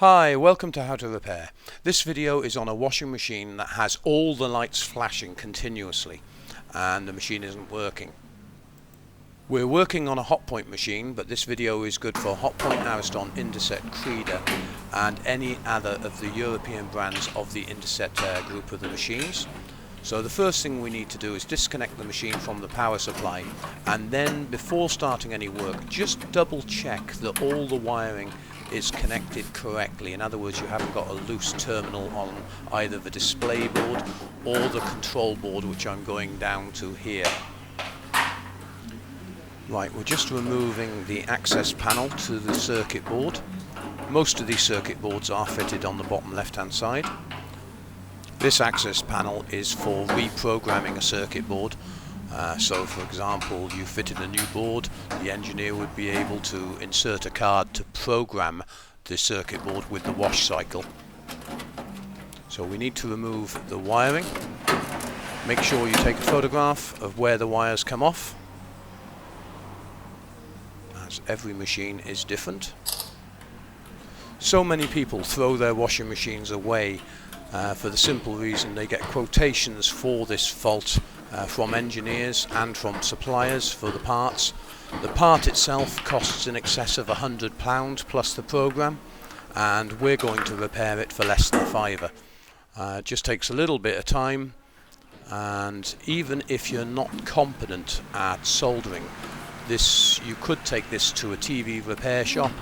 Hi, welcome to How to Repair. This video is on a washing machine that has all the lights flashing continuously and the machine isn't working. We're working on a Hotpoint machine, but this video is good for Hotpoint, Ariston, Indesit Creda and any other of the European brands of the Indesit group of the machines. So the first thing we need to do is disconnect the machine from the power supply, and then before starting any work just double check that all the wiring is connected correctly. In other words, you haven't got a loose terminal on either the display board or the control board, which I'm going down to here. Right, we're just removing the access panel to the circuit board. Most of these circuit boards are fitted on the bottom left hand side. This access panel is for reprogramming a circuit board. So for example, you fitted a new board, the engineer would be able to insert a card to program the circuit board with the wash cycle. So we need to remove the wiring. Make sure you take a photograph of where the wires come off, as every machine is different. So many people throw their washing machines away for the simple reason they get quotations for this fault from engineers and from suppliers for the parts. The part itself costs in excess of £100 plus the program, and we're going to repair it for less than a fiver. It just takes a little bit of time, and even if you're not competent at soldering this, you could take this to a TV repair shop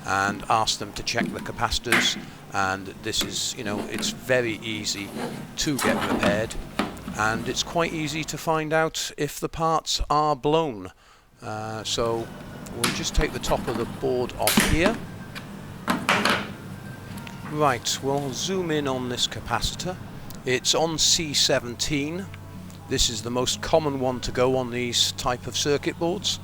and ask them to check the capacitors, and this is, it's very easy to get repaired, and it's quite easy to find out if the parts are blown. So we'll just take the top of the board off here. Right, we'll zoom in on this capacitor. It's on C17. This is the most common one to go on these type of circuit boards.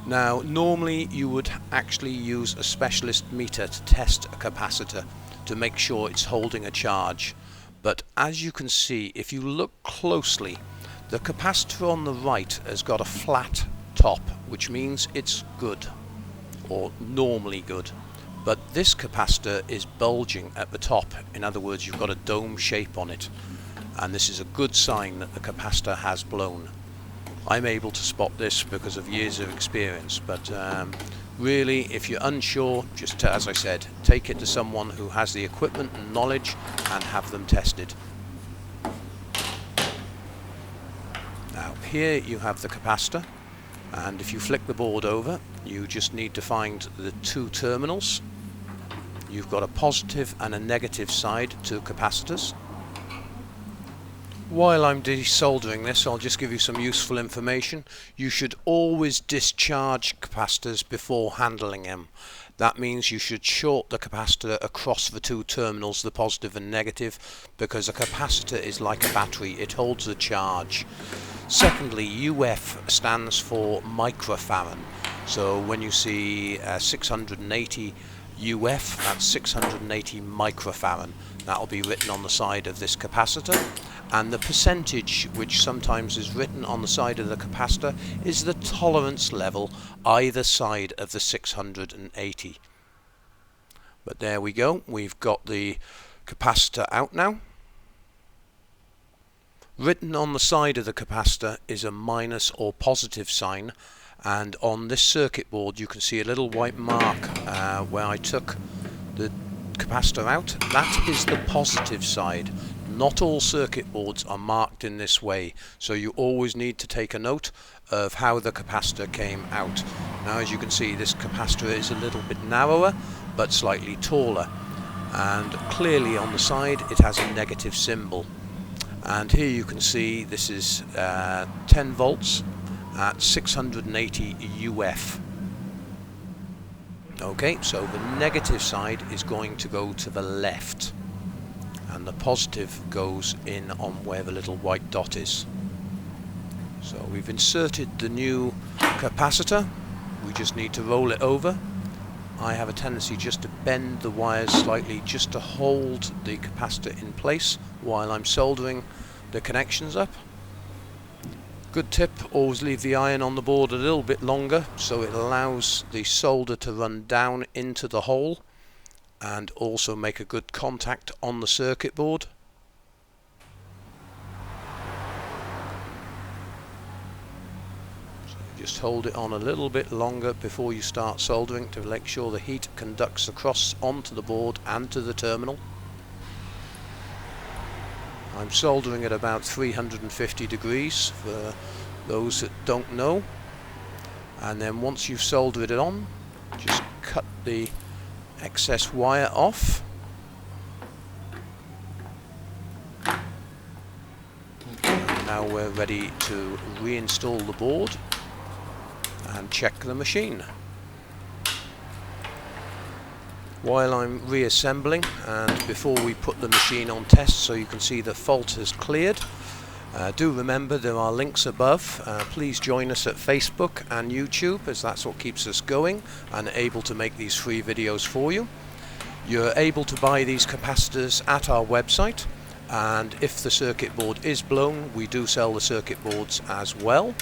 Now, normally you would actually use a specialist meter to test a capacitor to make sure it's holding a charge. But as you can see, if you look closely, the capacitor on the right has got a flat top, which means it's good, or normally good. But this capacitor is bulging at the top. In other words, you've got a dome shape on it, and this is a good sign that the capacitor has blown. I'm able to spot this because of years of experience, but really, if you're unsure, just as I said, take it to someone who has the equipment and knowledge and have them tested. Now here you have the capacitor, and if you flick the board over, you just need to find the two terminals. You've got a positive and a negative side to capacitors. While I'm desoldering this, I'll just give you some useful information. You should always discharge capacitors before handling them. That means you should short the capacitor across the two terminals, the positive and negative, because a capacitor is like a battery, it holds a charge. Secondly, UF stands for microfarad. So when you see 680 UF, that's 680 microfarad. That'll be written on the side of this capacitor. And the percentage, which sometimes is written on the side of the capacitor, is the tolerance level either side of the 680. But there we go, we've got the capacitor out now. Written on the side of the capacitor is a minus or positive sign, and on this circuit board you can see a little white mark where I took the capacitor out. That is the positive side. Not all circuit boards are marked in this way, so you always need to take a note of how the capacitor came out. Now, as you can see, this capacitor is a little bit narrower but slightly taller, and clearly on the side it has a negative symbol. And here you can see this is 10 volts at 680 UF. Okay, so the negative side is going to go to the left, and the positive goes in on where the little white dot is. So we've inserted the new capacitor. We just need to roll it over. I have a tendency just to bend the wires slightly just to hold the capacitor in place while I'm soldering the connections up. Good tip, always leave the iron on the board a little bit longer so it allows the solder to run down into the hole and also make a good contact on the circuit board. So you just hold it on a little bit longer before you start soldering to make sure the heat conducts across onto the board and to the terminal. I'm soldering at about 350 degrees for those that don't know. And then once you've soldered it on, just cut the excess wire off. And now we're ready to reinstall the board and check the machine. While I'm reassembling, and before we put the machine on test so you can see the fault has cleared, do remember there are links above. Please join us at Facebook and YouTube, as that's what keeps us going and able to make these free videos for you. You're able to buy these capacitors at our website, and if the circuit board is blown, we do sell the circuit boards as well.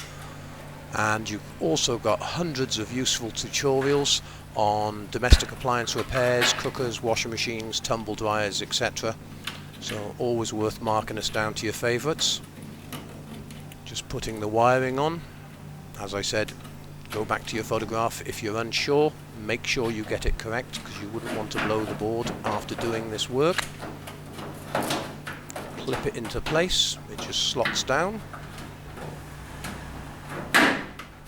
And you've also got hundreds of useful tutorials on domestic appliance repairs, cookers, washing machines, tumble dryers, etc. So always worth marking us down to your favourites. Just putting the wiring on. As I said, go back to your photograph. If you're unsure, make sure you get it correct, because you wouldn't want to blow the board after doing this work. Clip it into place, it just slots down.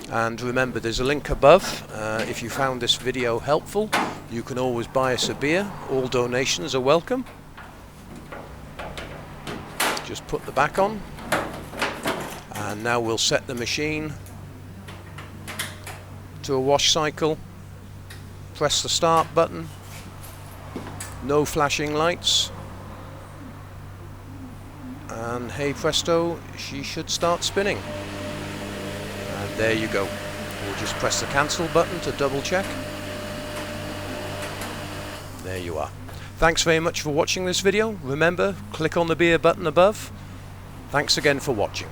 And remember, there's a link above. If you found this video helpful, you can always buy us a beer. All donations are welcome. Just put the back on, and now we'll set the machine to a wash cycle. Press the start button. No flashing lights. And hey presto, she should start spinning. And there you go. We'll just press the cancel button to double check. There you are. Thanks very much for watching this video. Remember, click on the beer button above. Thanks again for watching.